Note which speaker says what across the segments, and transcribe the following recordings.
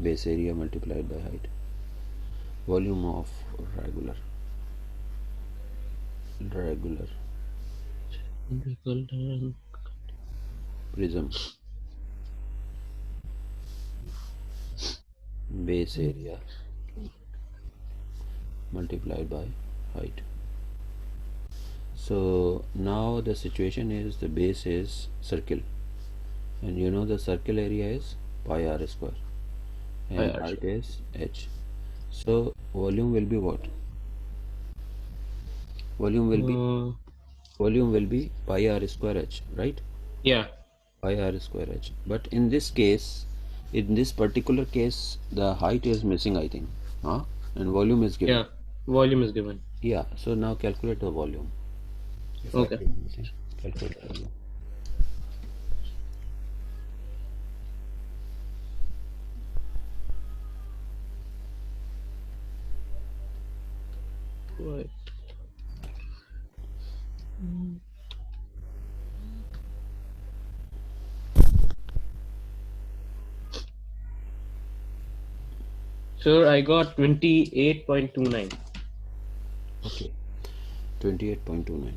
Speaker 1: base area multiplied by height. Volume of regular prism, base area multiplied by height. So now the situation is the base is circle, and you know the circle area is pi r square and height is h. So volume will be what? Volume will be pi r square h, right?
Speaker 2: Yeah.
Speaker 1: Pi r square h. But in this case, in this particular case, the height is missing, I think. Huh? And volume is given.
Speaker 2: Yeah. Volume is given.
Speaker 1: Yeah. So now calculate the volume. If I
Speaker 2: Okay.
Speaker 1: click anything, calculate volume.
Speaker 2: Right. Sir, I got 28.29.
Speaker 1: Okay. 28.29.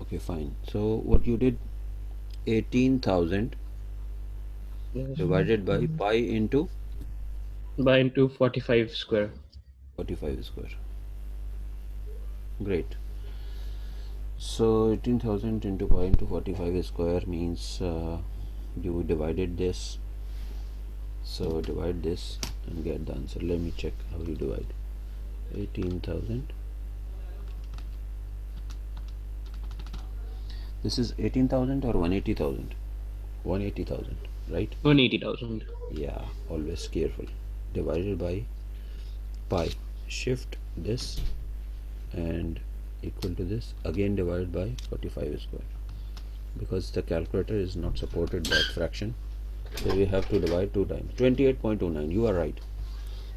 Speaker 1: Okay, fine. So what you did, 18,000 divided by pi into
Speaker 2: By into 45 square.
Speaker 1: 45 square. Great. So 18,000 into pi into 45 square means you divided this. So divide this and get the answer. Let me check how you divide. 18,000. This is 18,000 or 180,000? 180,000, right?
Speaker 2: 180,000.
Speaker 1: Yeah, always careful. Divided by pi. Shift this and equal to this. Again divided by 45 square. Because the calculator is not supported that fraction. So we have to divide 2 times. 28.29. You are right.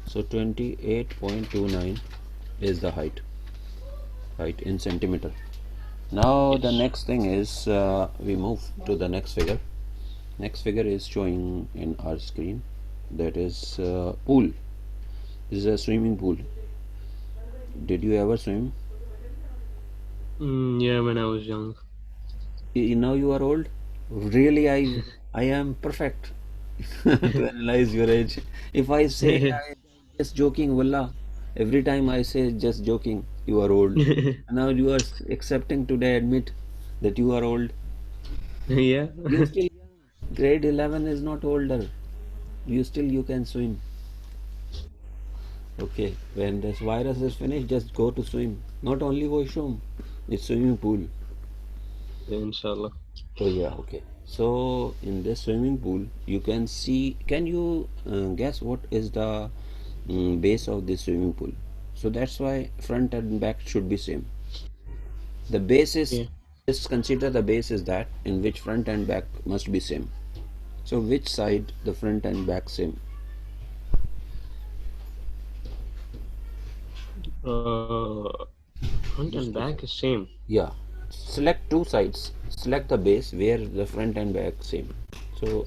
Speaker 1: So 28.29 is the height in centimeter. Now the next thing is we move to the next figure. Next figure is showing in our screen. That is pool. This is a swimming pool. Did you ever swim?
Speaker 2: Yeah, when I was young.
Speaker 1: Now you are old. Really, I am perfect to analyze your age. If I say I just joking, wallah, every time I say just joking, you are old. Now you are accepting today, admit that you are old.
Speaker 2: Yeah.
Speaker 1: You still young. Grade 11 is not older. You can swim. Okay, when this virus is finished, just go to swim. Not only washroom, it's swimming pool.
Speaker 2: Inshallah.
Speaker 1: So yeah, okay. So in this swimming pool, you can see. Can you guess what is the base of this swimming pool? So that's why front and back should be same. The base is,
Speaker 2: Yeah.
Speaker 1: just consider the base is that in which front and back must be same. So which side the front and back same?
Speaker 2: Front and
Speaker 1: Just two
Speaker 2: back
Speaker 1: sides.
Speaker 2: is same.
Speaker 1: Yeah. Select two sides. Select the base where the front and back same. So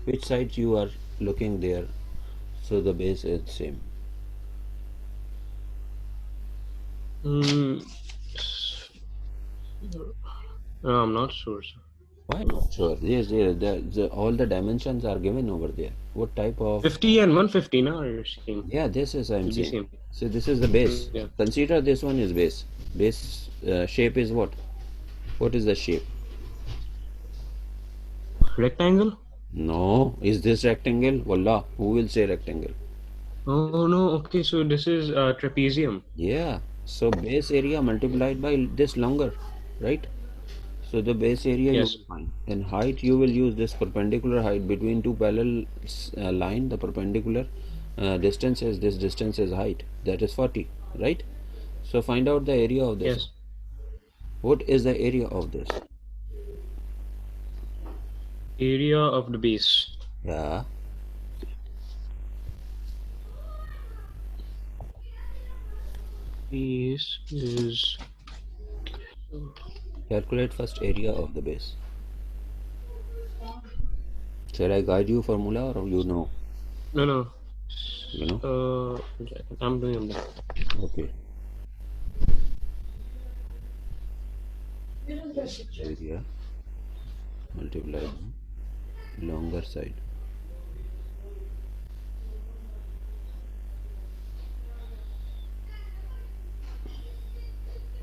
Speaker 1: which side you are looking there? So the base is same.
Speaker 2: Mm, I'm not sure, sir.
Speaker 1: Why not? Sure. Yes, yes. All the dimensions are given over there. What type of?
Speaker 2: 50 and 150 now are same.
Speaker 1: Yeah, this is I'm
Speaker 2: Will be
Speaker 1: saying.
Speaker 2: same.
Speaker 1: So this is the base.
Speaker 2: Yeah.
Speaker 1: Consider this one is base. Base shape is what? What is the shape?
Speaker 2: Rectangle?
Speaker 1: No, is this rectangle? Wallah, who will say rectangle?
Speaker 2: Oh no, okay, so this is trapezium.
Speaker 1: Yeah. So base area multiplied by this longer, right? So the base area you
Speaker 2: Yes.
Speaker 1: will find. And height you will use this perpendicular height between two parallel line. The perpendicular distance is this distance is height. That is 40, right? So find out the area of this.
Speaker 2: Yes.
Speaker 1: What is the area of this?
Speaker 2: Area of the base.
Speaker 1: Yeah.
Speaker 2: Base is.
Speaker 1: Calculate first area of the base. Shall I guide you formula or you know?
Speaker 2: No, no.
Speaker 1: You know?
Speaker 2: I'm doing them.
Speaker 1: Okay. Area multiplied by longer side.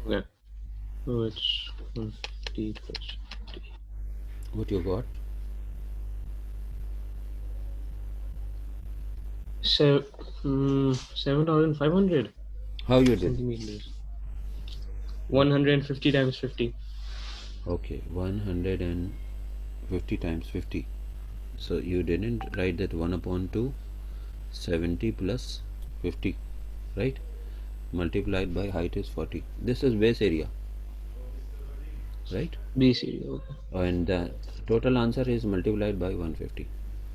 Speaker 2: Okay. So it's 150 plus 50.
Speaker 1: What you got?
Speaker 2: 7,500
Speaker 1: How you did?
Speaker 2: centimeters. 150 times 50.
Speaker 1: Okay, 150 times 50. So you didn't write that 1 upon 2, 70 plus 50, right? Multiplied by height is 40. This is base area, right?
Speaker 2: Base area. Okay.
Speaker 1: And the total answer is multiplied by 150.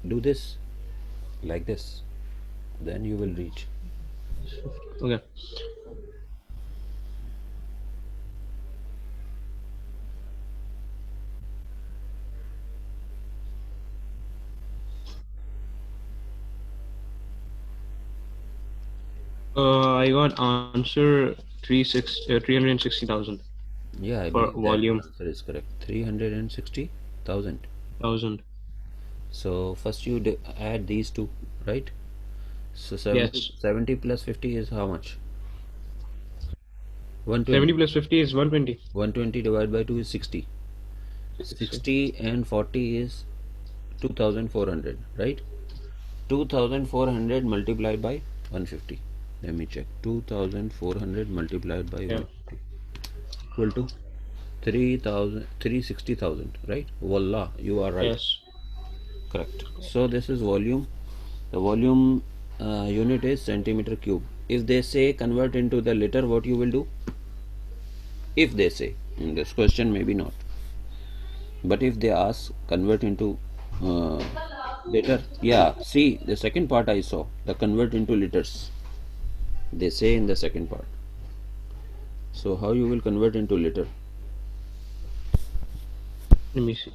Speaker 1: Do this like this, then you will reach.
Speaker 2: Okay. I got answer 360,000
Speaker 1: Yeah, I
Speaker 2: for
Speaker 1: believe that
Speaker 2: volume.
Speaker 1: answer is correct. 360,000.
Speaker 2: 1,000.
Speaker 1: So first you add these two, right? So 70,
Speaker 2: Yes.
Speaker 1: 70 plus 50 is how much?
Speaker 2: 70
Speaker 1: 120.
Speaker 2: plus 50 is 120.
Speaker 1: 120 divided by 2 is 60.
Speaker 2: 60.
Speaker 1: 60 and 40 is 2400, right? 2400 multiplied by 150. Let me check. 2400 multiplied by
Speaker 2: Yeah.
Speaker 1: 150 equal to 3000, 360,000, right? Wallah, you are right.
Speaker 2: Yes.
Speaker 1: Correct. So this is volume. The volume unit is centimeter cube. If they say convert into the liter, what you will do? If they say, in this question maybe not, but if they ask convert into uh, liter, yeah, see the second part I saw, the convert into liters, they say in the second part. So how you will convert into liter?
Speaker 2: Let me see.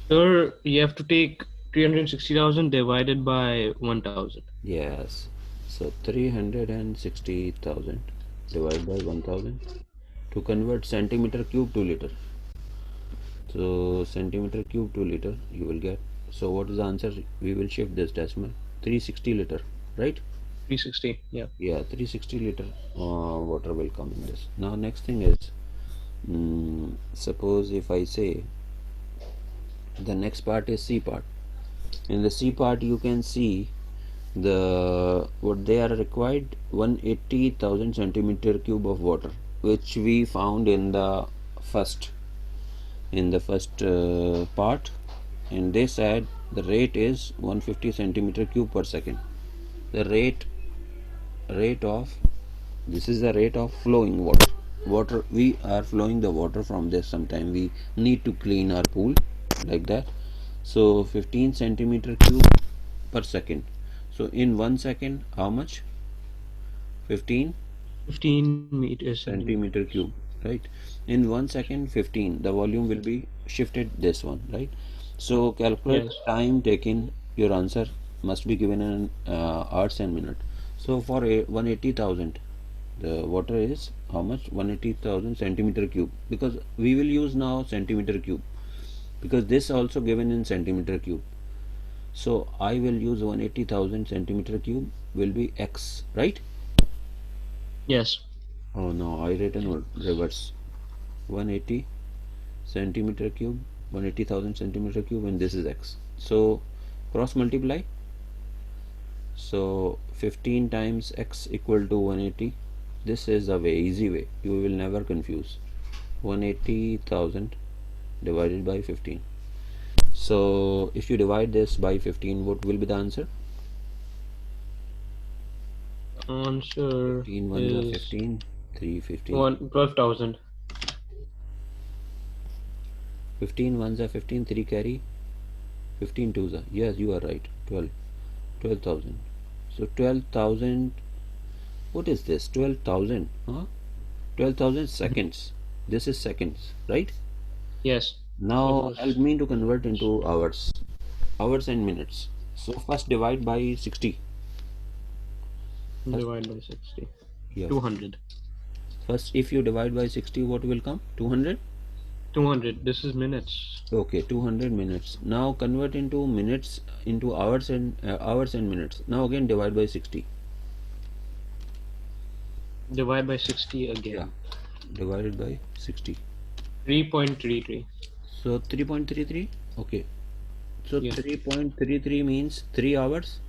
Speaker 2: Sir, you have to take 360,000 divided by 1,000.
Speaker 1: Yes, so 360,000 divided by 1000 to convert centimeter cube to liter. So centimeter cube to liter you will get. So what is the answer? We will shift this decimal. 360 liter, right?
Speaker 2: 360. Yeah.
Speaker 1: Yeah, 360 liter water will come in this. Now next thing is, suppose if I say the next part is C part. In the C part you can see the what they are required 180,000 centimeter cube of water, which we found first in the first part, and they said the rate is 150 centimeter cube per second. The rate of this is the rate of flowing water. We are flowing the water from this. Sometime we need to clean our pool like that. So 15 centimeter cube per second. So in 1 second how much? 15
Speaker 2: 15 meters
Speaker 1: centimeter
Speaker 2: centimeters.
Speaker 1: cube, right? In 1 second 15, the volume will be shifted this one, right? So calculate
Speaker 2: Yes.
Speaker 1: time taken. Your answer must be given in hours and minute. So for 180,000, the water is how much? 180,000 centimeter cube, because we will use now centimeter cube, because this also given in centimeter cube. So I will use 180,000 centimeter cube will be x, right?
Speaker 2: Yes.
Speaker 1: Oh no, I written reverse. 180 centimeter cube, 180,000 centimeter cube, and this is x. So cross multiply. So 15 times x equal to 180. This is a way, easy way. You will never confuse. 180,000 divided by 15. So if you divide this by 15, what will be the answer?
Speaker 2: Answer
Speaker 1: 15 ones are
Speaker 2: is
Speaker 1: 15, 3 15.
Speaker 2: 12,000.
Speaker 1: 15 ones are 15, 3 carry, 15 twos are, yes, you are right, 12,000. So 12,000, what is this? 12,000, huh? 12,000 seconds. This is seconds, right?
Speaker 2: Yes. So it
Speaker 1: Now help
Speaker 2: was
Speaker 1: me to convert into hours. hours and minutes. So first divide by 60.
Speaker 2: Divide by 60.
Speaker 1: Yeah.
Speaker 2: 200.
Speaker 1: First, if you divide by 60, what will come? 200?
Speaker 2: 200. This is minutes.
Speaker 1: Okay, 200 minutes. Now convert into minutes into hours and minutes. Now again divide by 60.
Speaker 2: Divide by 60 again.
Speaker 1: Yeah, divided by 60.
Speaker 2: 3.33.
Speaker 1: So 3.33. Okay. So
Speaker 2: Yeah.
Speaker 1: 3.33 means 3 hours.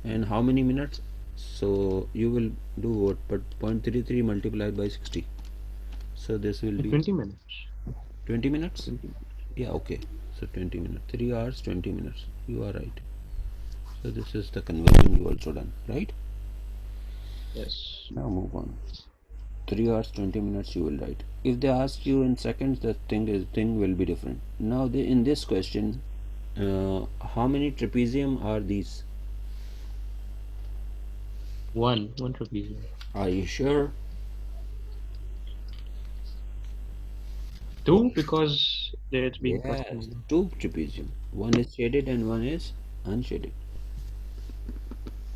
Speaker 1: And how many minutes? So you will do what? But 0.33 multiplied by 60. So this will be
Speaker 2: 20 minutes.
Speaker 1: 20 minutes.
Speaker 2: 20 minutes.
Speaker 1: Yeah, okay. So 20 minutes. 3 hours, 20 minutes. You are right. So this is the conversion you also done, right?
Speaker 2: Yes.
Speaker 1: Now move on. 3 hours, 20 minutes you will write. If they ask you in seconds, the thing will be different. Now in this question, how many trapezium are these?
Speaker 2: One trapezium.
Speaker 1: Are you sure?
Speaker 2: 2 because it's being cut.
Speaker 1: Yes, 2 trapezium. One is shaded and one is unshaded.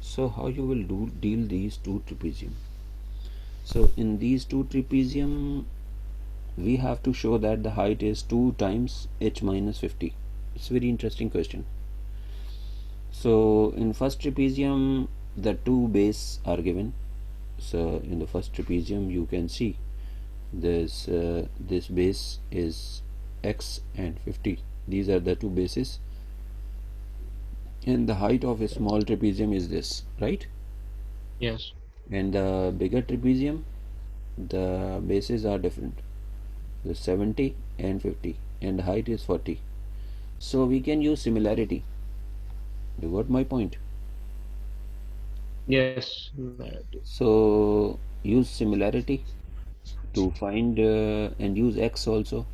Speaker 1: So how you will deal these 2 trapezium? So in these 2 trapezium, we have to show that the height is 2 times h minus 50. It's a very interesting question. So in first trapezium, the 2 bases are given. So in the first trapezium, you can see this base is x and 50. These are the 2 bases, and the height of a small trapezium is this, right?
Speaker 2: Yes.
Speaker 1: And the bigger trapezium, the bases are different. The 70 and 50, and the height is 40. So we can use similarity. You got my point?
Speaker 2: Yes.
Speaker 1: So use similarity to find and use x also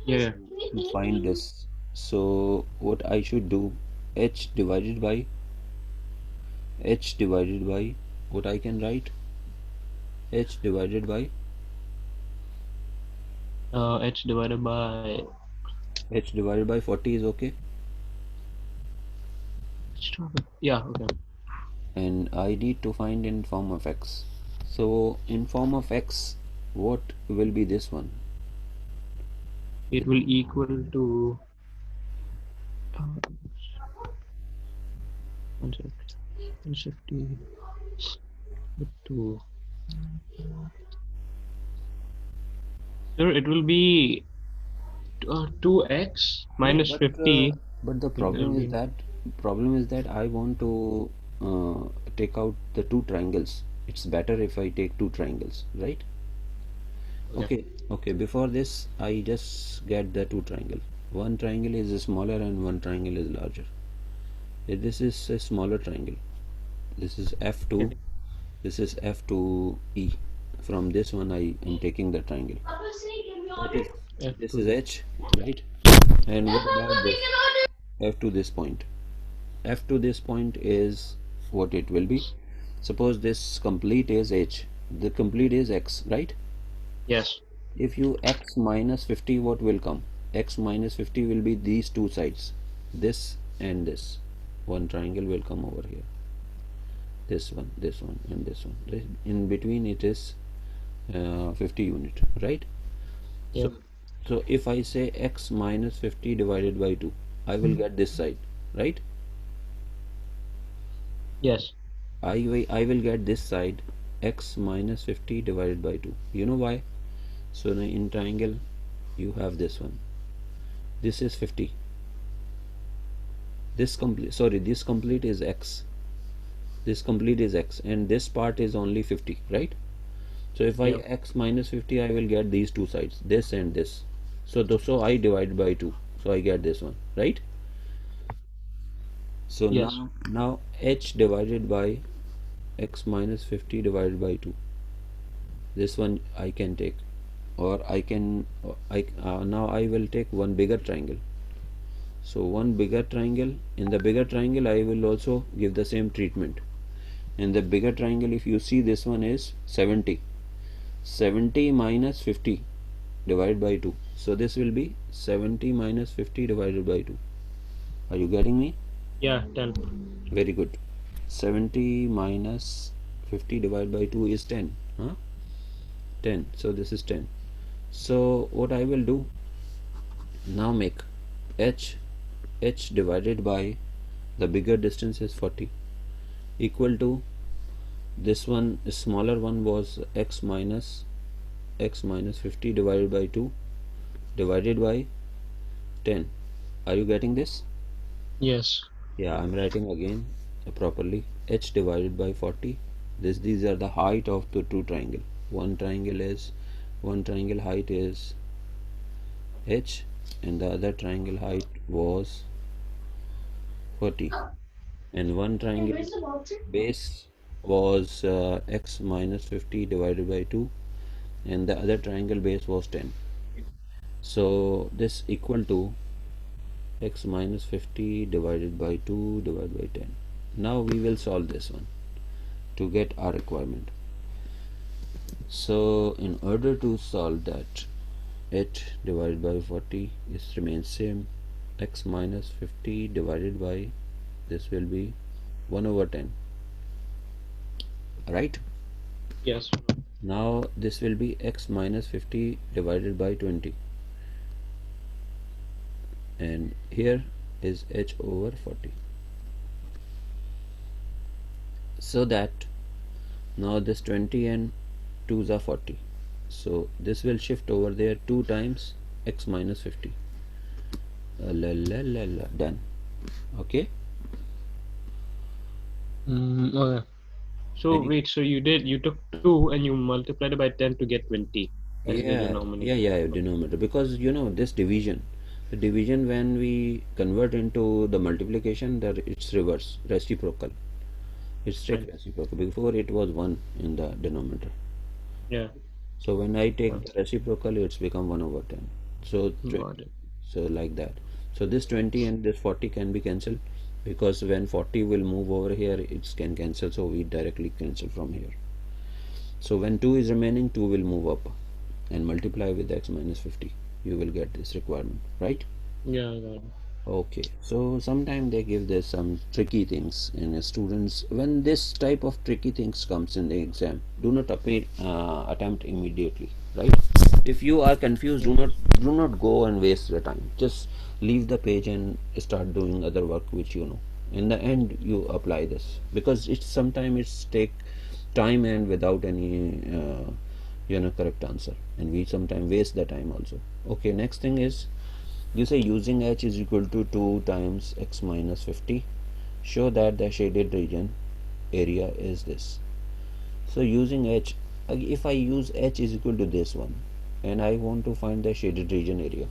Speaker 2: Yeah.
Speaker 1: to find this. So what I should do, h divided by what I can write, h divided by
Speaker 2: H divided by
Speaker 1: 40 is okay,
Speaker 2: yeah, okay.
Speaker 1: and I need to find in form of x. So in form of x, what will be this one?
Speaker 2: It will equal to 150 to sir, it will be 2x minus 50.
Speaker 1: But the problem is that I want to take out the 2 triangles. It's better if I take 2 triangles, right?
Speaker 2: Okay.
Speaker 1: Okay, before this I just get the 2 triangle. One triangle is smaller and one triangle is larger. This is a smaller triangle. This is F2. This is F2E. From this one I am taking the triangle. This is H, right? And what about this? F to this point. F to this point is what it will be. Suppose this complete is H. The complete is X, right?
Speaker 2: Yes.
Speaker 1: If you X minus 50, what will come? X minus 50 will be these 2 sides. This and this. One triangle will come over here. This one, and this one. In between it is 50 unit, right?
Speaker 2: Yep.
Speaker 1: So if I say x minus 50 divided by 2, I will get this side, right?
Speaker 2: Yes.
Speaker 1: I will get this side, x minus 50 divided by 2. You know why? So now in triangle you have this one. This is 50. This complete is x. This complete is x, and this part is only 50, right? So if I x minus 50, I will get these 2 sides, this and this. So I divide by 2, so I get this one, right? So
Speaker 2: Yes.
Speaker 1: now h divided by x minus 50 divided by 2. This one I can take, or I can now I will take one bigger triangle. So one bigger triangle. In the bigger triangle I will also give the same treatment. In the bigger triangle, if you see, this one is 70. 70 minus 50 divided by 2. So this will be 70 minus 50 divided by 2. Are you getting me?
Speaker 2: Yeah, 10.
Speaker 1: Very good. 70 minus 50 divided by 2 is 10. 10. So this is 10. So what I will do now, make h divided by the bigger distance is 40 equal to this one, smaller one was x minus 50 divided by 2 divided by 10. Are you getting this?
Speaker 2: Yes.
Speaker 1: Yeah, I'm writing again properly. H divided by 40. These are the height of the two triangle. One triangle height is h, and the other triangle height was 40, and one triangle base was x minus 50 divided by 2, and the other triangle base was 10. So this equal to x minus 50 divided by 2 divided by 10. Now we will solve this one to get our requirement. So in order to solve that, h divided by 40 is remains same. X minus 50 divided by this will be 1 over 10, right?
Speaker 2: Yes.
Speaker 1: Now this will be x minus 50 divided by 20, and here is h over 40. So that now this 20 and 2s are 40, so this will shift over there 2 times x minus 50. Done. Okay.
Speaker 2: Okay. So
Speaker 1: Any,
Speaker 2: wait, so you took 2 and you multiplied it by 10 to get 20 as the denominator.
Speaker 1: denominator, because you know this division, the division when we convert into the multiplication, that it's reverse, reciprocal. It's strict
Speaker 2: Right.
Speaker 1: reciprocal. Before it was 1 in the denominator.
Speaker 2: Yeah.
Speaker 1: So when I take the
Speaker 2: Got
Speaker 1: reciprocal, it's become 1 over 10. So
Speaker 2: it.
Speaker 1: so like that. So this 20 and this 40 can be cancelled, because when 40 will move over here, it can cancel. So we directly cancel from here. So when 2 is remaining, 2 will move up and multiply with x minus 50. You will get this requirement, right?
Speaker 2: Yeah, I got it.
Speaker 1: Okay, so sometimes they give this some tricky things in students. When this type of tricky things comes in the exam, do not attempt immediately, right? If you are confused, do not go and waste the time. Just leave the page and start doing other work which you know. In the end, you apply this, because it's sometimes it's take time and without any correct answer, and we sometimes waste the time also. Okay, next thing is, you say using h is equal to 2 times x minus 50, show that the shaded region area is this. So using h, if I use h is equal to this one, and I want to find the shaded region area,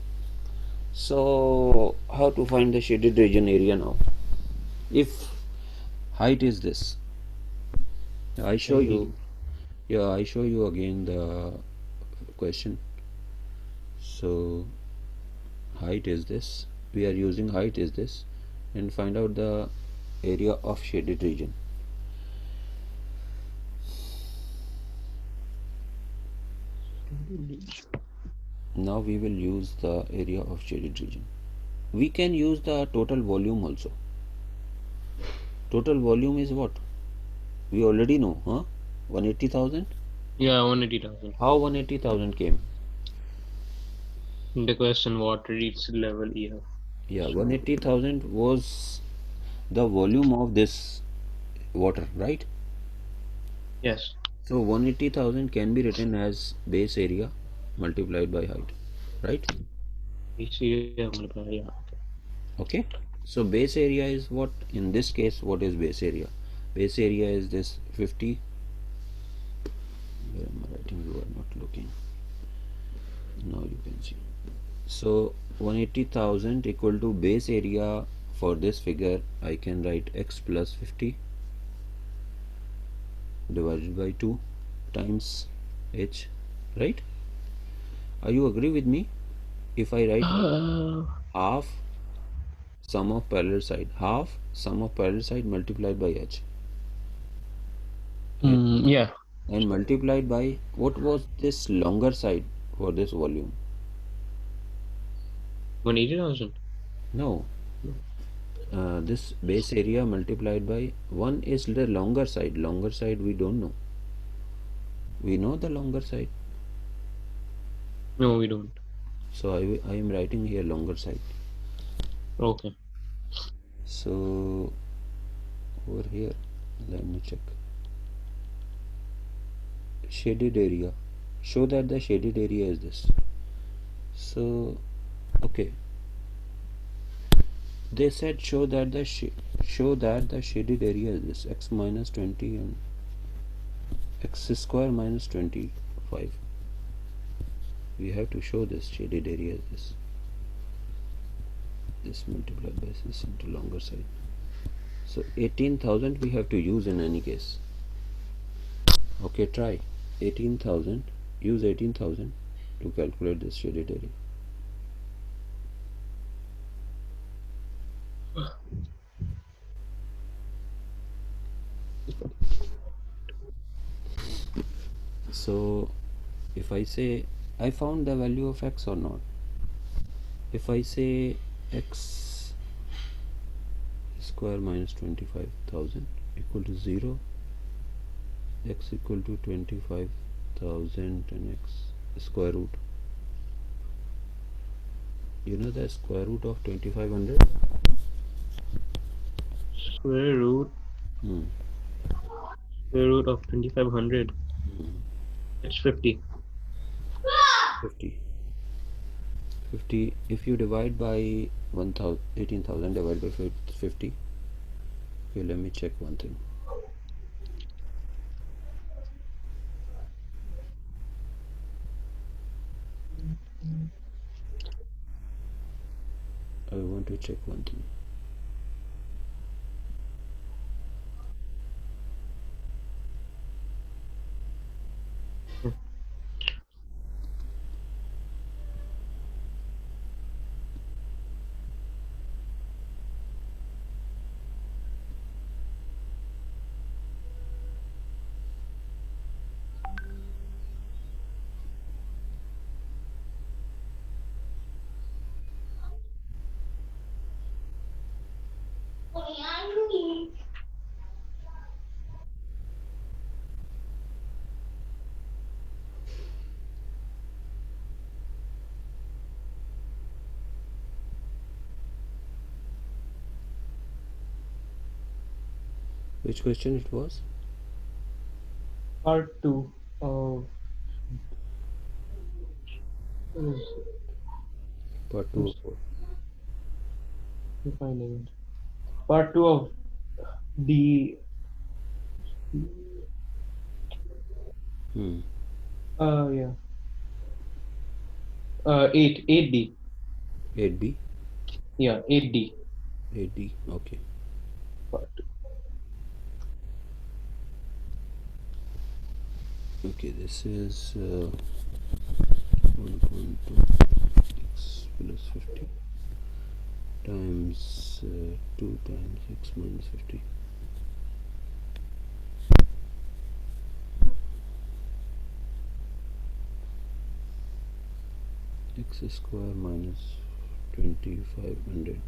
Speaker 1: so how to find the shaded region area now? If height is this, I show you, I show you again the question. So height is this, we are using height is this, and find out the area of shaded region. Now we will use the area of shaded region. We can use the total volume also. Total volume is what? We already know, 180,000.
Speaker 2: Yeah, 180,000.
Speaker 1: How 180,000 came?
Speaker 2: The question, water reached level EF.
Speaker 1: Yeah,
Speaker 2: So
Speaker 1: 180,000 was the volume of this water, right?
Speaker 2: yes,
Speaker 1: So 180,000 can be written as base area multiplied by height, right?
Speaker 2: we see. Yeah.
Speaker 1: Okay. So base area is what? In this case, what is base area? Base area is this 50. Where am I writing? You are not looking. Now you can see. So 180,000 equal to base area. For this figure, I can write x plus 50 divided by 2 times h, right? Are you agree with me? If I write half sum of parallel side, half sum of parallel side multiplied by h, and,
Speaker 2: Yeah,
Speaker 1: and multiplied by what was this longer side for this volume?
Speaker 2: 180,000.
Speaker 1: No, this base area multiplied by 1 is the longer side. Longer side we don't know. We know the longer side.
Speaker 2: No, we don't.
Speaker 1: So I am writing here longer side.
Speaker 2: Okay.
Speaker 1: So over here, let me check. Shaded area. Show that the shaded area is this. So, okay. They said show that the shaded area is this, x minus 20 and x square minus 25. We have to show this shaded area is this multiplied by this into longer side. So 18,000 we have to use in any case. Okay, try 18,000. Use 18,000 to calculate this shaded area. So if I say I found the value of x or not, if I say x square minus 25,000 equal to 0, x equal to 25,000 and x square root. You know the square root of 2500?
Speaker 2: Square root. Square root of 2500. It's 50.
Speaker 1: 50. If you divide by 18,000 divided by 50. Okay, let me check one thing. I want to check one thing. Which question it was?
Speaker 2: Part 2 of
Speaker 1: Part 2 of what?
Speaker 2: defining it. Part 2 of D. Yeah. 8D.
Speaker 1: 8b?
Speaker 2: Yeah, 8D.
Speaker 1: 8d, okay.
Speaker 2: Part 2.
Speaker 1: Okay, this is 1.2 x plus 50 times 2 times x minus 50. X square minus 2500.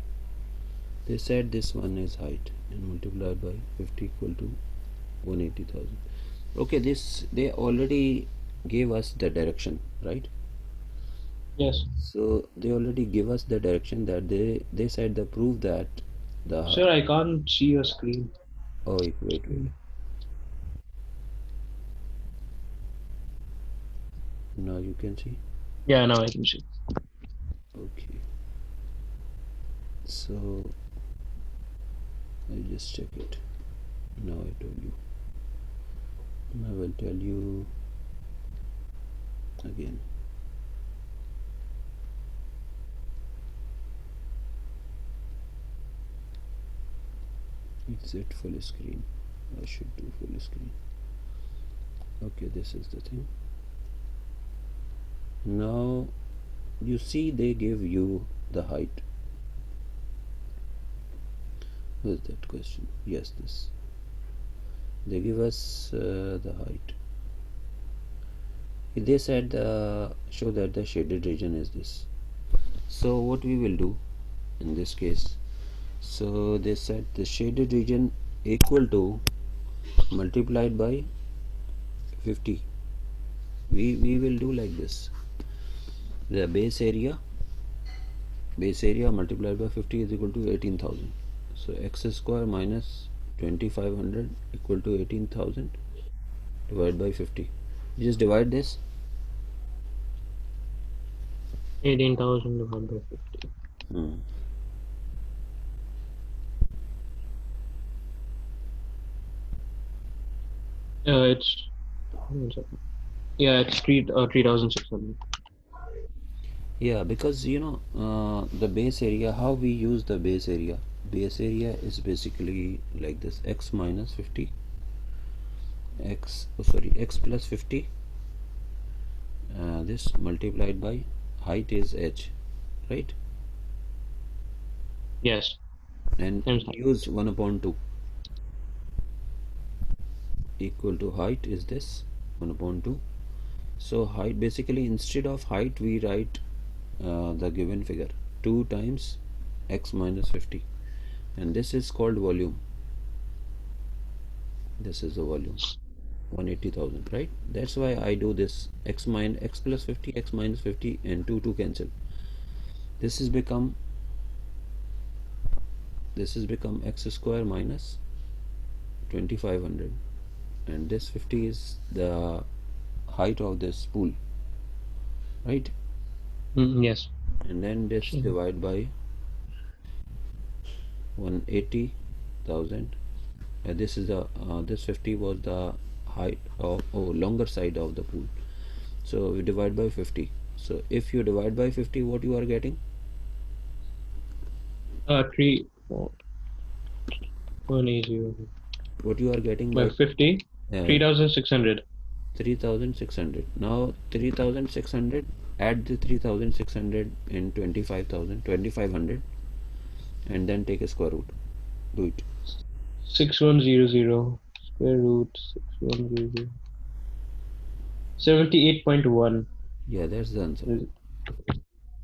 Speaker 1: They said this one is height and multiplied by 50 equal to 180,000. Okay, this they already gave us the direction, right?
Speaker 2: Yes.
Speaker 1: So they already give us the direction that they said the proof that the
Speaker 2: Sir, I can't see your screen.
Speaker 1: oh wait. Now you can see.
Speaker 2: Yeah, now I can see.
Speaker 1: Okay. So I just check it. Now I told you. I will tell you again. It's at full screen. I should do full screen. Okay, this is the thing. Now you see they give you the height. What is that question? Yes, this. They give us the height. They said show that the shaded region is this. So what we will do in this case, So they said the shaded region equal to multiplied by 50. We will do like this. The base area multiplied by 50 is equal to 18,000. So x square minus 2500 equal to 18,000 divided by 50. You just divide this.
Speaker 2: 18,000 divided by 50. It's one second. Yeah, it's 3,600.
Speaker 1: Yeah, because the base area, how we use the base area. Base area is basically like this: x minus 50, x plus 50. This multiplied by height is h, right?
Speaker 2: Yes.
Speaker 1: And use 1 upon 2 equal to height is this 1 upon 2. So height, basically instead of height we write the given figure 2 times x minus 50, and this is called volume. This is the volume, 180,000, right? That's why I do this: x plus 50, x minus 50, and 2 cancel. This is become x square minus 2500, and this 50 is the height of this pool, right?
Speaker 2: Yes.
Speaker 1: And then this divide by 180,000. This is the this 50 was the height of longer side of the pool, so we divide by 50. So if you divide by 50, what you are getting?
Speaker 2: 180
Speaker 1: What you are getting
Speaker 2: by
Speaker 1: by
Speaker 2: 50? 3,600.
Speaker 1: 3,600. Now 3,600, add the 3,600 in 25,000, and then take a square root. Do it.
Speaker 2: 6100 square root 6100. 78.1.
Speaker 1: Yeah, that's the answer.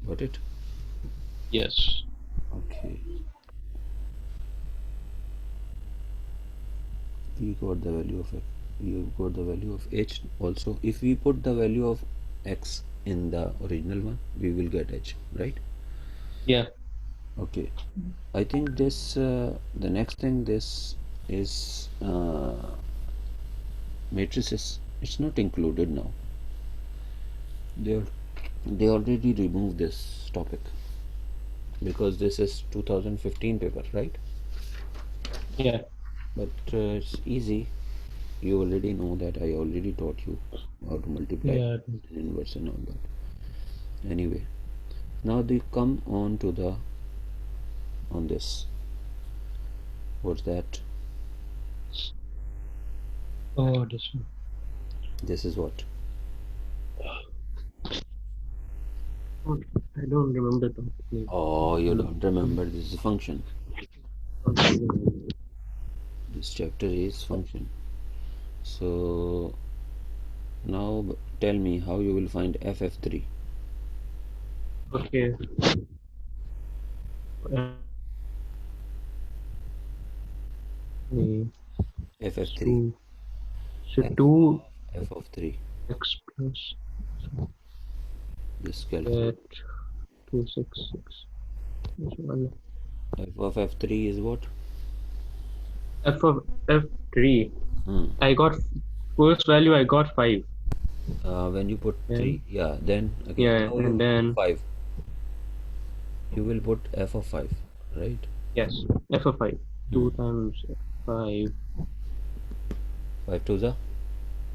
Speaker 1: Got it?
Speaker 2: Yes.
Speaker 1: Okay. We got the value of x. You got the value of h also. If we put the value of x in the original one, we will get h, right?
Speaker 2: Yeah.
Speaker 1: Okay. I think this the next thing, this is matrices. It's not included now. They already removed this topic because this is 2015 paper, right?
Speaker 2: Yeah.
Speaker 1: But it's easy. You already know that. I already taught you how to multiply and inverse and all that. Anyway, now they come on to the on this. What's that?
Speaker 2: Oh, this one.
Speaker 1: This is what?
Speaker 2: I don't remember the name.
Speaker 1: Oh, you don't remember. This is a function. This chapter is function. So now tell me how you will find ff3.
Speaker 2: Okay.
Speaker 1: ff3.
Speaker 2: So 2
Speaker 1: f of 3.
Speaker 2: x plus
Speaker 1: This calculate.
Speaker 2: 266 is 1.
Speaker 1: F of f3 is what?
Speaker 2: F of f3.
Speaker 1: Hmm.
Speaker 2: I got first value. I got 5.
Speaker 1: When you put
Speaker 2: Then
Speaker 1: 3, yeah, then again.
Speaker 2: yeah,
Speaker 1: Now you
Speaker 2: and then
Speaker 1: 5. You will put f of 5, right?
Speaker 2: yes, f of 5. 2 times 5.
Speaker 1: 5 to the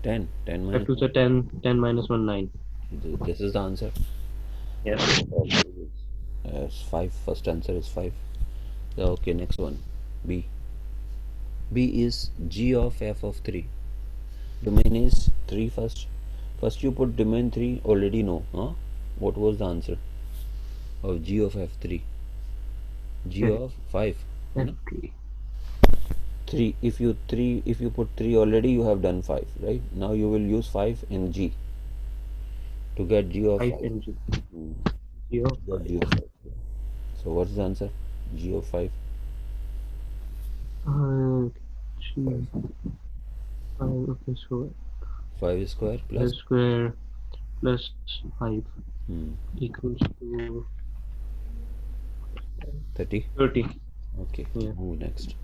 Speaker 1: 10. 10
Speaker 2: 5
Speaker 1: minus
Speaker 2: to the 10. 10 minus 1, 9.
Speaker 1: 1. This is the answer.
Speaker 2: Yes.
Speaker 1: As 5. First answer is 5. Okay, next one. B. B is g of f of 3. Domain is 3 first. First you put domain 3, already know. Huh? What was the answer of g of f3? G of 5.
Speaker 2: F3.
Speaker 1: 3. If you put 3 already, you have done 5, right? Now you will use 5 in g to get g of 5.
Speaker 2: 5 and G. G of 5.
Speaker 1: Get g of 5. So what's the answer? G of 5.
Speaker 2: Three, five. Okay, so
Speaker 1: 5 square
Speaker 2: five
Speaker 1: plus
Speaker 2: square plus 5
Speaker 1: hmm,
Speaker 2: equals to
Speaker 1: 30.
Speaker 2: 30.
Speaker 1: Okay,
Speaker 2: Yeah.
Speaker 1: move next.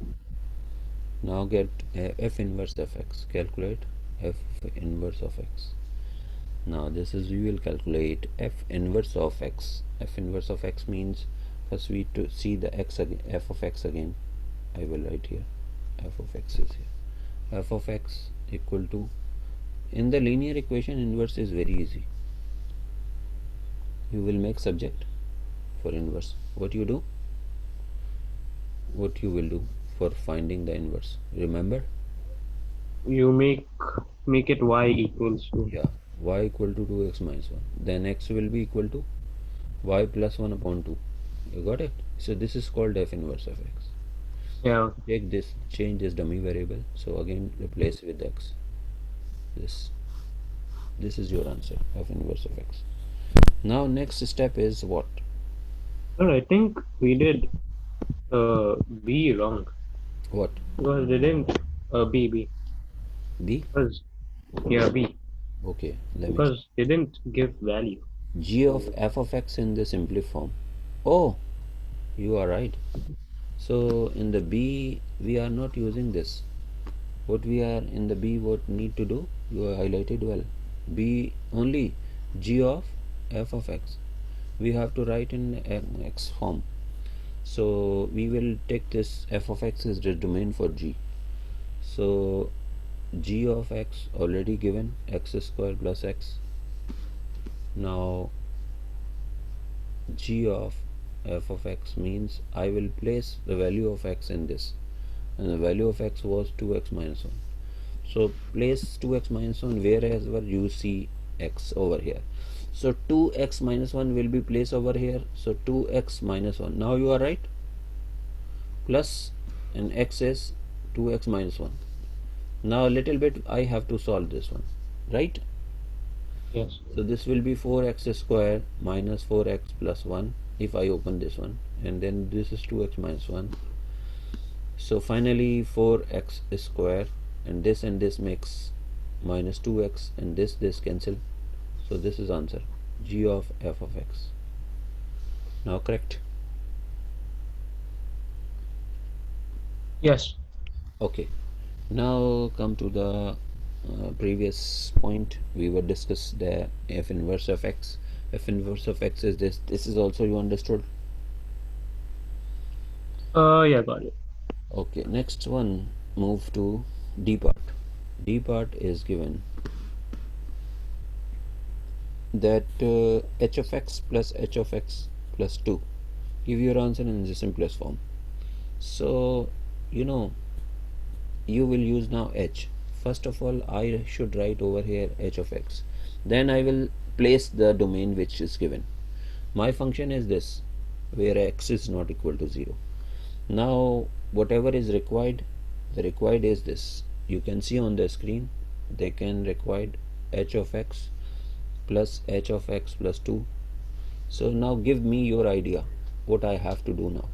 Speaker 1: Now get f inverse of x. Calculate f inverse of x. Now this is, we will calculate f inverse of x. F inverse of x means first we to see the x again, f of x again. I will write here f of x is here. F of x equal to, in the linear equation inverse is very easy. You will make subject for inverse. What you do? What you will do for finding the inverse? Remember?
Speaker 2: You make it y equals to.
Speaker 1: Yeah, y equal to 2x minus 1. Then x will be equal to y plus 1 upon 2. You got it? So this is called f inverse of x.
Speaker 2: Yeah.
Speaker 1: Take this, change this dummy variable. So again replace with x. This is your answer, f inverse of x. Now next step is what?
Speaker 2: Sir, I think we did B wrong
Speaker 1: What?
Speaker 2: because they didn't B
Speaker 1: B?
Speaker 2: because yeah B
Speaker 1: Okay, let me check.
Speaker 2: because they didn't give value.
Speaker 1: G of f of x in the simple form. Oh, you are right. So in the B we are not using this. What we are in the B, what need to do? You are highlighted well. B only g of f of x. We have to write in x form. So we will take this f of x is the domain for g. So g of x already given, x square plus x. Now g of f of x means I will place the value of x in this, and the value of x was 2x minus 1. So place 2x minus 1 wherever you see x over here. So 2x minus 1 will be placed over here. So 2x minus 1. Now you are right. Plus, and x is 2x minus 1. Now a little bit I have to solve this one. Right?
Speaker 2: Yes.
Speaker 1: So this will be 4x square minus 4x plus 1 if I open this one. And then this is 2x minus 1. So finally 4x square, and this makes minus 2x, and this cancel. So this is answer, g of f of x. Now correct?
Speaker 2: Yes.
Speaker 1: Okay, now come to the previous point. We were discussed the f inverse of x. F inverse of x is this is also you understood.
Speaker 2: Yeah, got it.
Speaker 1: Okay, next one, move to d part. D part is given that h of x plus h of x plus 2. Give your answer in the simplest form. So you know, you will use now h. First of all I should write over here h of x, then I will place the domain which is given. My function is this, where x is not equal to 0. Now whatever is required, the required is this. You can see on the screen, they can required h of x plus h of x plus 2. So now give me your idea what I have to do now.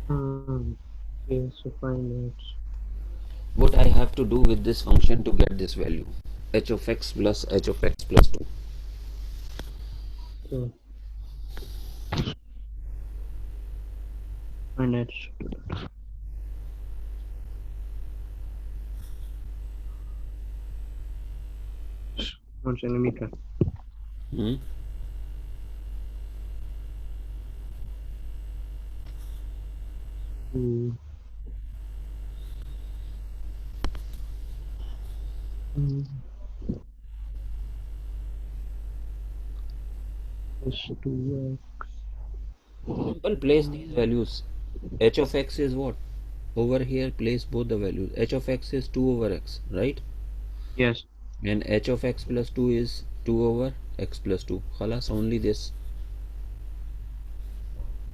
Speaker 2: Hmm. Okay, so find it.
Speaker 1: What I have to do with this function to get this value, h of x plus h of x plus 2.
Speaker 2: Okay, find it. 1 centimeter.
Speaker 1: Hmm?
Speaker 2: Hmm. Hmm. Plus 2x.
Speaker 1: Simple, place these values. H of x is what? Over here place both the values. H of x is 2 over x, right?
Speaker 2: Yes,
Speaker 1: And h of x plus 2 is 2 over x plus 2. Khalas, only this.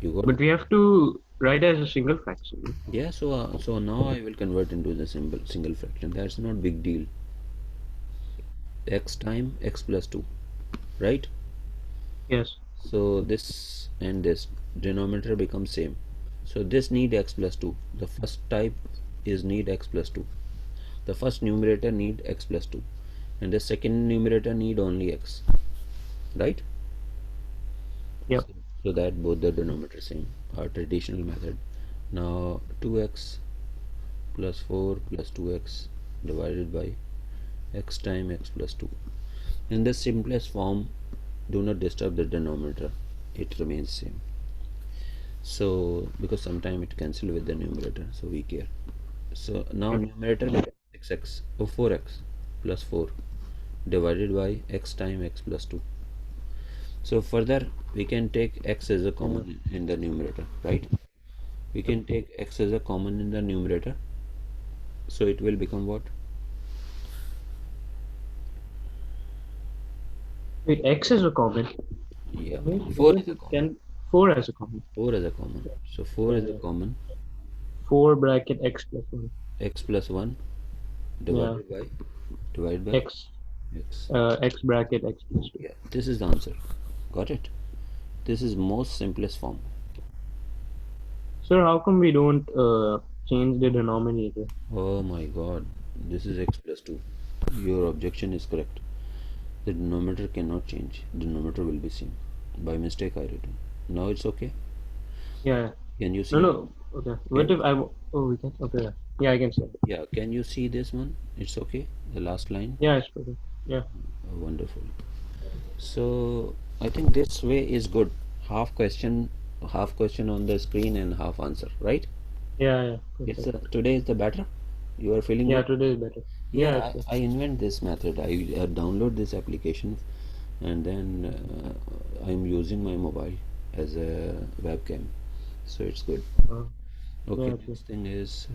Speaker 1: You got
Speaker 2: but
Speaker 1: it?
Speaker 2: we have to write as a single fraction.
Speaker 1: Yeah, so now I will convert into the single fraction. That's not big deal. X time x plus 2, right?
Speaker 2: Yes.
Speaker 1: So this and this denominator becomes same. So this need x plus 2. The first type is need x plus 2. The first numerator need x plus 2, and the second numerator need only x, right?
Speaker 2: Yep.
Speaker 1: So that both the denominator same, our traditional method. Now 2x plus 4 plus 2x divided by x times x plus 2. In the simplest form, do not disturb the denominator, it remains same. So because sometimes it cancel with the numerator, so we care. So now numerator becomes 6x or 4x plus 4 divided by x times x plus 2. So further we can take x as a common in the numerator, right? We can take x as a common in the numerator, so it will become what?
Speaker 2: Wait, x is a common.
Speaker 1: Yeah,
Speaker 2: Wait,
Speaker 1: 4
Speaker 2: where
Speaker 1: is a
Speaker 2: did
Speaker 1: common.
Speaker 2: 10 4 as a common?
Speaker 1: 4 is a common. So 4
Speaker 2: Yeah,
Speaker 1: is a
Speaker 2: yeah.
Speaker 1: common.
Speaker 2: 4 bracket x plus 1.
Speaker 1: X plus 1
Speaker 2: Yeah.
Speaker 1: divided by
Speaker 2: X
Speaker 1: x.
Speaker 2: x bracket x plus 2.
Speaker 1: Yeah, this is the answer. Got it? This is most simplest form.
Speaker 2: Sir, how come we don't change the denominator?
Speaker 1: Oh my god, this is x plus 2. Your objection is correct. The denominator cannot change. Denominator will be same. By mistake I written. Now it's okay.
Speaker 2: Yeah.
Speaker 1: Can you
Speaker 2: No,
Speaker 1: see?
Speaker 2: no. Okay. What
Speaker 1: Can,
Speaker 2: if oh, we can. Okay. Yeah, yeah, I can see it.
Speaker 1: yeah, can you see this one? It's okay. The last line.
Speaker 2: Yeah, it's okay. Yeah.
Speaker 1: Oh, wonderful. So I think this way is good. Half question on the screen and half answer, right?
Speaker 2: Yeah, yeah.
Speaker 1: It's
Speaker 2: Perfect.
Speaker 1: today is the better. You are feeling
Speaker 2: Yeah,
Speaker 1: good.
Speaker 2: today is better. Yeah,
Speaker 1: Yeah,
Speaker 2: it's good.
Speaker 1: I invent this method. I download this application, and then I'm using my mobile as a webcam, so it's good.
Speaker 2: Uh, yeah,
Speaker 1: Okay,
Speaker 2: it's good.
Speaker 1: next thing is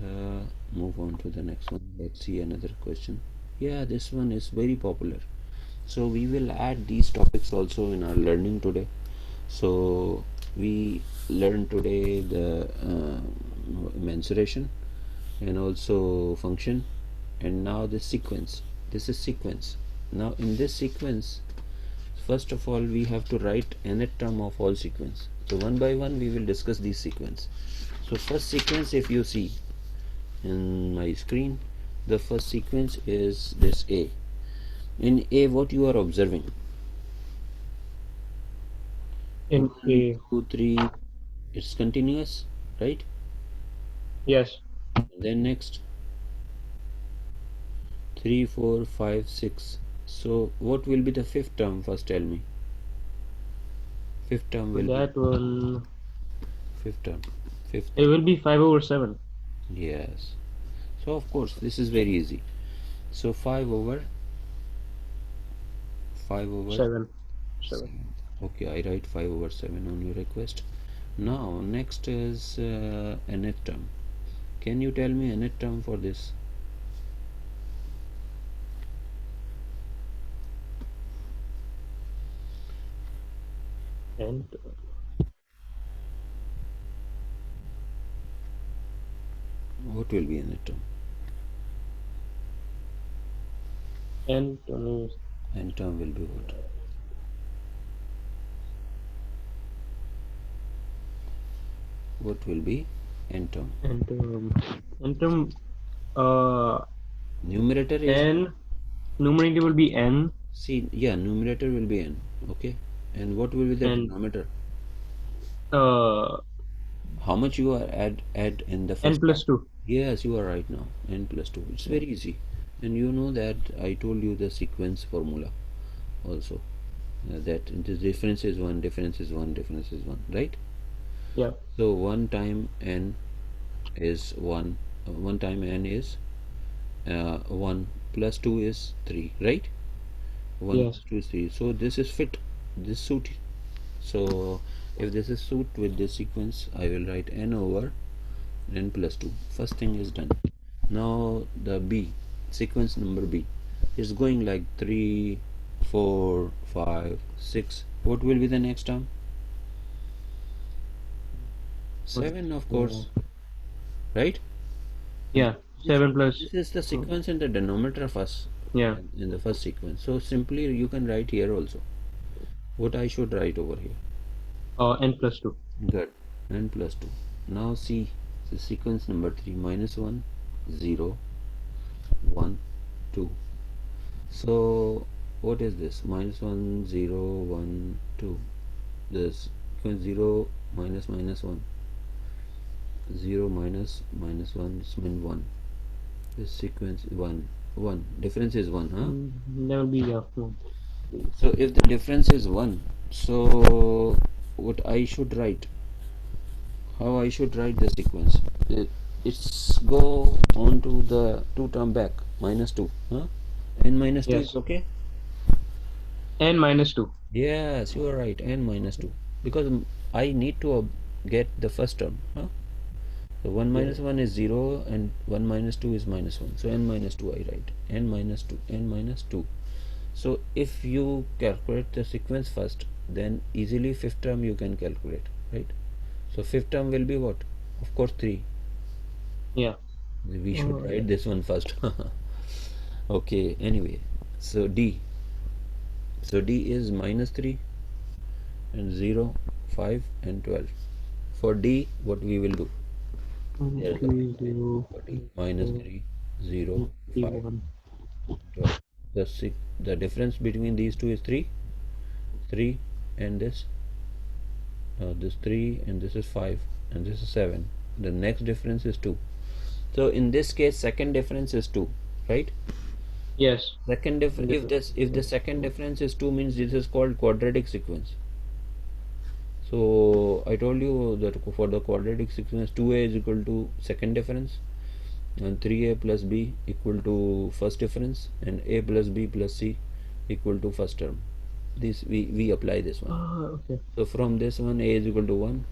Speaker 1: move on to the next one. Let's see another question. Yeah, this one is very popular. So we will add these topics also in our learning today. So we learned today the mensuration and also function, and now the sequence. This is sequence. Now in this sequence, first of all we have to write nth term of all sequence. So one by one we will discuss these sequence. So first sequence, if you see in my screen, the first sequence is this A. In A, what you are observing?
Speaker 2: In
Speaker 1: 1,
Speaker 2: A,
Speaker 1: 2, 3, it's continuous, right?
Speaker 2: yes.
Speaker 1: Then next 3, 4, 5, 6. So what will be the fifth term? First tell me. Fifth term
Speaker 2: So
Speaker 1: will be
Speaker 2: that one,
Speaker 1: fifth term. Fifth
Speaker 2: it
Speaker 1: term.
Speaker 2: will be 5/7.
Speaker 1: Yes. So of course this is very easy. So 5 over
Speaker 2: 7. 7.
Speaker 1: 7. Okay, I write 5 over 7 on your request. Now next is nth term. Can you tell me nth term for this?
Speaker 2: And
Speaker 1: What will be nth term?
Speaker 2: and
Speaker 1: Nth term will be what? What will be nth term?
Speaker 2: and and uh
Speaker 1: Numerator is,
Speaker 2: n numerator will be n,
Speaker 1: see, yeah, numerator will be n. Okay, and what will be the
Speaker 2: and
Speaker 1: denominator?
Speaker 2: uh
Speaker 1: How much you are add in the
Speaker 2: n
Speaker 1: first
Speaker 2: plus
Speaker 1: part?
Speaker 2: 2.
Speaker 1: Yes, you are right now. N plus 2. It's very easy. And you know that I told you the sequence formula also. That the difference is 1, difference is 1, difference is 1, right?
Speaker 2: Yeah.
Speaker 1: So 1 time n is 1. 1 time n is 1 plus 2 is 3, right? 1 plus
Speaker 2: Yes.
Speaker 1: 2 is 3. So this is fit. This suit. So if this is suit with this sequence, I will write n over n plus 2. First thing is done. Now the B, sequence number B, is going like 3, 4, 5, 6. What will be the next term? 7, of
Speaker 2: Uh,
Speaker 1: course, right?
Speaker 2: yeah.
Speaker 1: This,
Speaker 2: 7 plus.
Speaker 1: this is the sequence in the denominator first,
Speaker 2: Yeah.
Speaker 1: in the first sequence. So simply you can write here also. What I should write over here?
Speaker 2: N plus 2.
Speaker 1: Good. N plus 2. Now see the sequence number 3, -1 0 1 2. So what is this? -1 0 1 2. This sequence 0 minus minus 1, 0 minus minus 1 is mean 1. This sequence 1 1, difference is 1, huh?
Speaker 2: That will be
Speaker 1: So if the difference is 1, so what I should write, how I should write the sequence? It's go on to the 2 term back, -2, huh? N minus 2 is
Speaker 2: yes.
Speaker 1: okay?
Speaker 2: N minus 2.
Speaker 1: Yes, you are right, n minus 2, because I need to get the first term, huh? So 1 minus 1 is 0 and 1 minus 2 is -1, so n minus 2 I write, n minus 2, n minus 2. So if you calculate the sequence first, then easily fifth term you can calculate, right? So fifth term will be what? Of course 3.
Speaker 2: Yeah.
Speaker 1: We should write this one first. Okay, anyway, so D. So D is -3 and 0, 5 and 12. For D, what we will do? There's the
Speaker 2: -3,
Speaker 1: for D. -3, 0, 5, 12. The difference between these two is 3. 3 and this 3 and this is 5 and this is 7. The next difference is 2. So in this case second difference is 2, right?
Speaker 2: Yes.
Speaker 1: Second if the second difference is 2 means this is called quadratic sequence. So I told you that for the quadratic sequence 2a is equal to second difference and 3a plus b equal to first difference and a plus b plus c equal to first term. This we apply this one.
Speaker 2: Okay.
Speaker 1: So from this one a is equal to 1,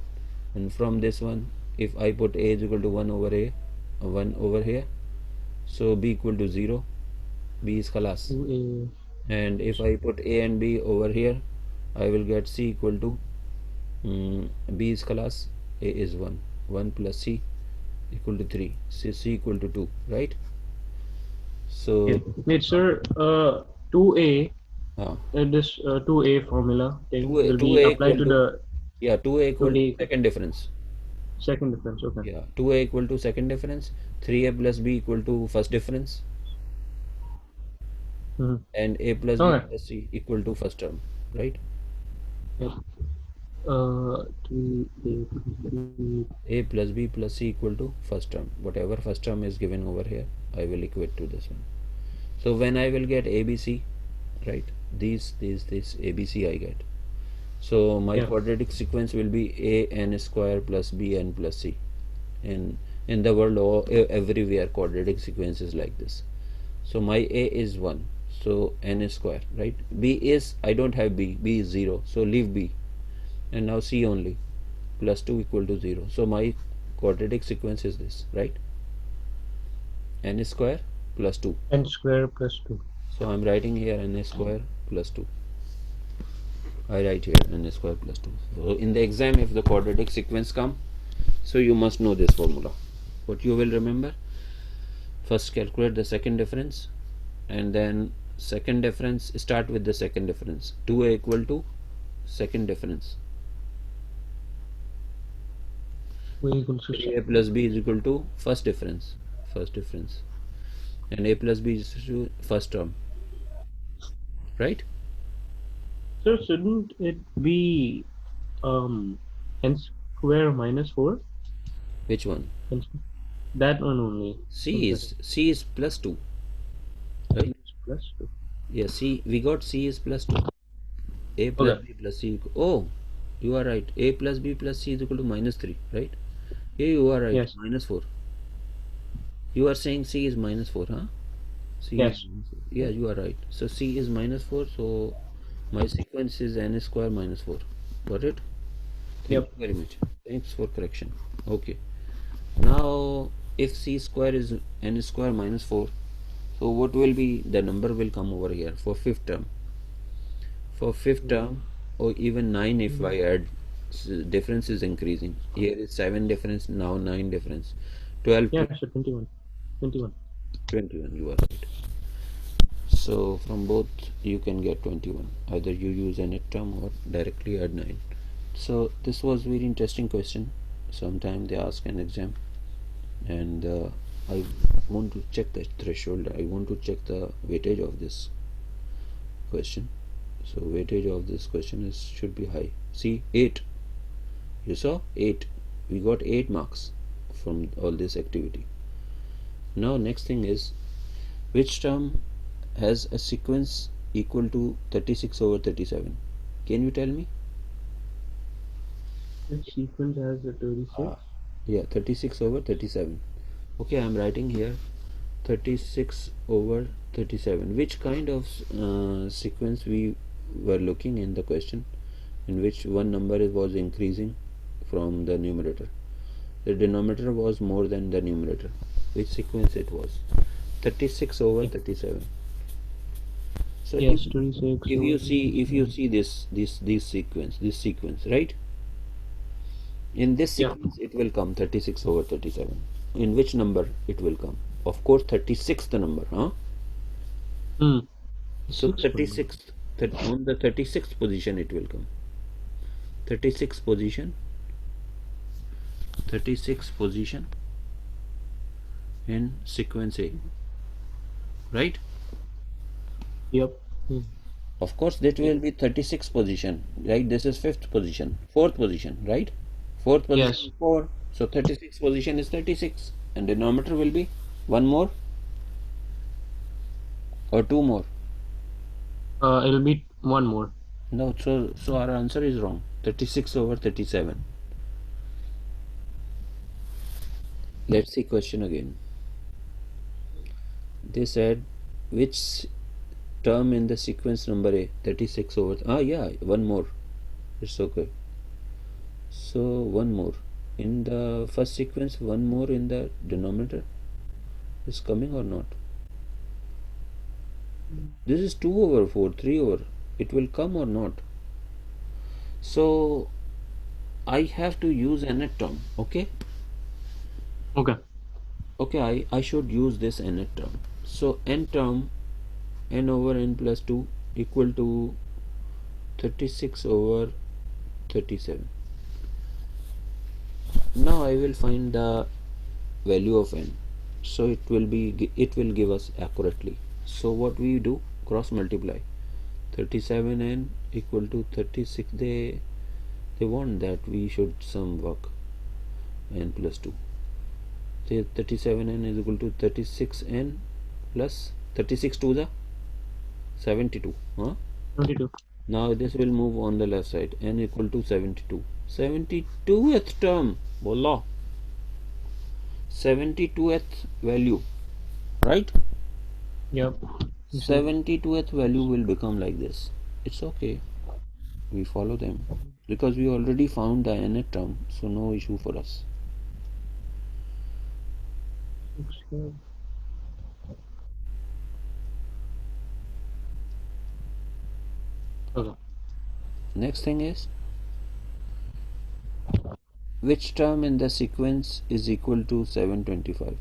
Speaker 1: and from this one if I put a is equal to 1 over a 1 over here, so b equal to 0, b is khalas.
Speaker 2: 2a.
Speaker 1: And if I put a and b over here, I will get c equal to b is khalas, a is 1, 1 plus c equal to 3, c equal to 2, right? So
Speaker 2: Wait, sir. 2a.
Speaker 1: uh,
Speaker 2: This 2a formula thing
Speaker 1: 2a
Speaker 2: will be
Speaker 1: 2a
Speaker 2: applied
Speaker 1: equal
Speaker 2: to
Speaker 1: to,
Speaker 2: the
Speaker 1: yeah, 2a equal to
Speaker 2: 2a
Speaker 1: second difference.
Speaker 2: second difference. Okay.
Speaker 1: Yeah, 2a equal to second difference, 3a plus b equal to first difference, and a plus b
Speaker 2: Okay.
Speaker 1: plus c equal to first term, right?
Speaker 2: Yes. 2a
Speaker 1: A plus b plus c equal to first term. Whatever first term is given over here, I will equate to this one. So when I will get ABC, right? These ABC I get. So my quadratic sequence will be a n square plus b n plus c. In the world, everywhere quadratic sequence is like this. So my a is 1, so n square, right? B is, I don't have b is 0, so leave b, and now c only, plus 2 equal to 0. So my quadratic sequence is this, right? N square plus 2.
Speaker 2: n square plus 2.
Speaker 1: So I'm writing here n square plus 2. I write here n square plus 2. So in the exam, if the quadratic sequence come, so you must know this formula. What you will remember? First calculate the second difference, and then second difference, start with the second difference. 2a equal to second difference. 3a plus b is equal to first difference. And a plus b is to first term, right?
Speaker 2: So shouldn't it be n square minus 4?
Speaker 1: Which one?
Speaker 2: That one only.
Speaker 1: C is plus 2, right?
Speaker 2: Plus 2.
Speaker 1: Yeah, C, we got C is plus 2. A plus B plus C. Oh, you are right. A plus B plus C is equal to -3, right? Yeah, you are right.
Speaker 2: Yes.
Speaker 1: -4. You are saying C is -4, huh? C
Speaker 2: Yes.
Speaker 1: is -4. Yeah, you are right. So C is -4. So my sequence is n square minus 4. Got it? Thank you very much. Thanks for correction. Okay. Now, if C square is n square minus 4, so what will be the number will come over here for fifth term? For fifth term, or even 9 if I add, difference is increasing. Here is 7 difference, now 9 difference. 12
Speaker 2: Yeah,
Speaker 1: plus
Speaker 2: so 21.
Speaker 1: 21, you are right. So from both you can get 21. Either you use a net term or directly add 9. So this was very interesting question. Sometimes they ask an exam, and I want to check the threshold. I want to check the weightage of this question. So weightage of this question is should be high. See, 8. You saw 8. We got 8 marks from all this activity. Now next thing is, which term has a sequence equal to 36 over 37? Can you tell me?
Speaker 2: Which sequence has the 36?
Speaker 1: Yeah, 36 over 37. Okay, I am writing here 36 over 37. Which kind of sequence we were looking in the question, in which one number was increasing from the numerator? The denominator was more than the numerator. Which sequence it was? 36 over 37. So
Speaker 2: Yes, 36
Speaker 1: if you
Speaker 2: over
Speaker 1: see,
Speaker 2: 37.
Speaker 1: this sequence, right? In this
Speaker 2: Yeah.
Speaker 1: sequence it will come 36 over 37. In which number it will come? Of course 36th number, huh?
Speaker 2: Hmm.
Speaker 1: So
Speaker 2: 6 number.
Speaker 1: 36th, on the 36th position it will come. 36th position, 36th position in sequence A, right?
Speaker 2: Yep. Hmm.
Speaker 1: Of course that will be 36th position, right? This is 5th position, 4th position, right? 4th position
Speaker 2: Yes.
Speaker 1: is 4. So 36th position is 36, and denominator will be one more or two more.
Speaker 2: It'll be one more.
Speaker 1: No, so our answer is wrong. 36 over 37. Let's see question again. They said which term in the sequence number A, 36 over, yeah, one more. It's okay. So one more in the first sequence, one more in the denominator is coming or not? This is 2 over 4, 3 over. It will come or not? So I have to use an nth term. Okay.
Speaker 2: Okay.
Speaker 1: Okay, I should use this nth term. So n term, n over n plus 2 equal to 36 over 37. Now I will find the value of n. So it will give us accurately. So what we do, cross multiply. 37n equal to 36. They want that we should sum work n plus 2. So 37n is equal to 36n plus 36 to the 72.
Speaker 2: 22.
Speaker 1: Now this will move on the left side. N equal to 72. 72th term. Wallah. 72th value. Right?
Speaker 2: Yep. You see.
Speaker 1: 72th value will become like this. It's okay. We follow them. Because we already found the nth term. So no issue for us.
Speaker 2: Okay.
Speaker 1: Next thing is, which term in the sequence is equal to 725?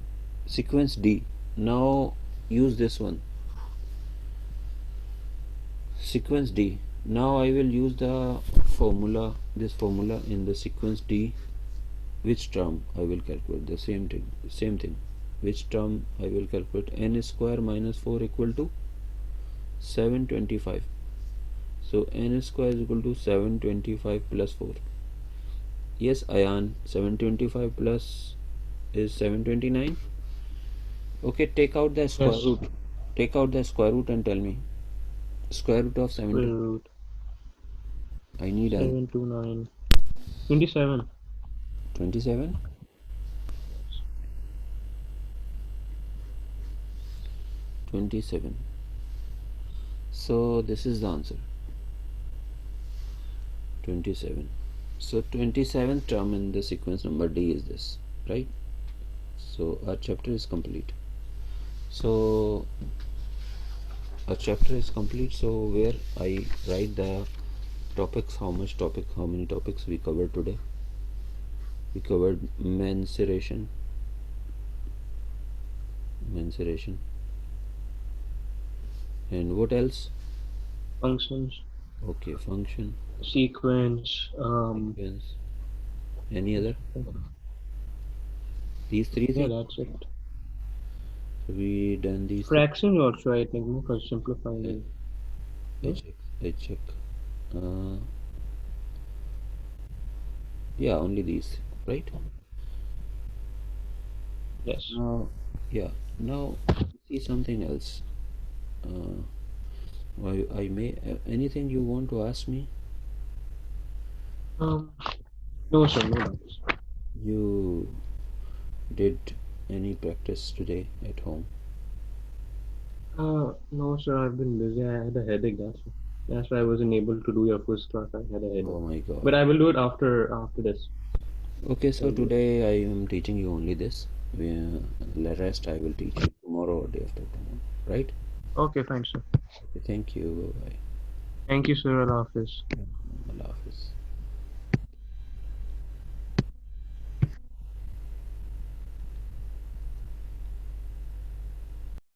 Speaker 1: Sequence D. Now use this one. Sequence D. Now I will use the formula, this formula in the sequence D. Which term I will calculate? The same thing. Which term I will calculate? N square minus 4 equal to 725. So n square is equal to 725 plus 4. Yes, Ayan, 725 plus is 729. Okay, take out the square
Speaker 2: Yes.
Speaker 1: root. Take out the square root and tell me. Square root of
Speaker 2: Square
Speaker 1: 7.
Speaker 2: root
Speaker 1: I need an
Speaker 2: 729. 27.
Speaker 1: 27. 27. So this is the answer. 27. So 27th term in the sequence number D is this, right? So our chapter is complete. So our chapter is complete. So where I write the topics, how many topics we covered today. We covered mensuration, and what else?
Speaker 2: Functions.
Speaker 1: Okay, function,
Speaker 2: Sequence.
Speaker 1: sequence, Any other? These three
Speaker 2: Yeah,
Speaker 1: things.
Speaker 2: that's it.
Speaker 1: So we done these.
Speaker 2: Fraction also, I think, for
Speaker 1: I,
Speaker 2: simplifying.
Speaker 1: I
Speaker 2: No?
Speaker 1: check. I check. Uh, yeah, only these, right?
Speaker 2: Yes.
Speaker 1: Now, yeah. Now see something else. Uh, I may anything you want to ask me?
Speaker 2: Um, no, sir, no doubts.
Speaker 1: You did any practice today at home?
Speaker 2: No, sir, I've been busy. I had a headache, that's why I wasn't able to do your first class. I had a
Speaker 1: Oh
Speaker 2: headache.
Speaker 1: my God.
Speaker 2: But I will do it after this.
Speaker 1: Okay, so
Speaker 2: I'll do it.
Speaker 1: today I am teaching you only this. The rest I will teach you tomorrow or day after tomorrow. Right?
Speaker 2: Okay, fine, sir.
Speaker 1: Okay, thank you. Bye.
Speaker 2: Thank you, sir. Allah Hafiz.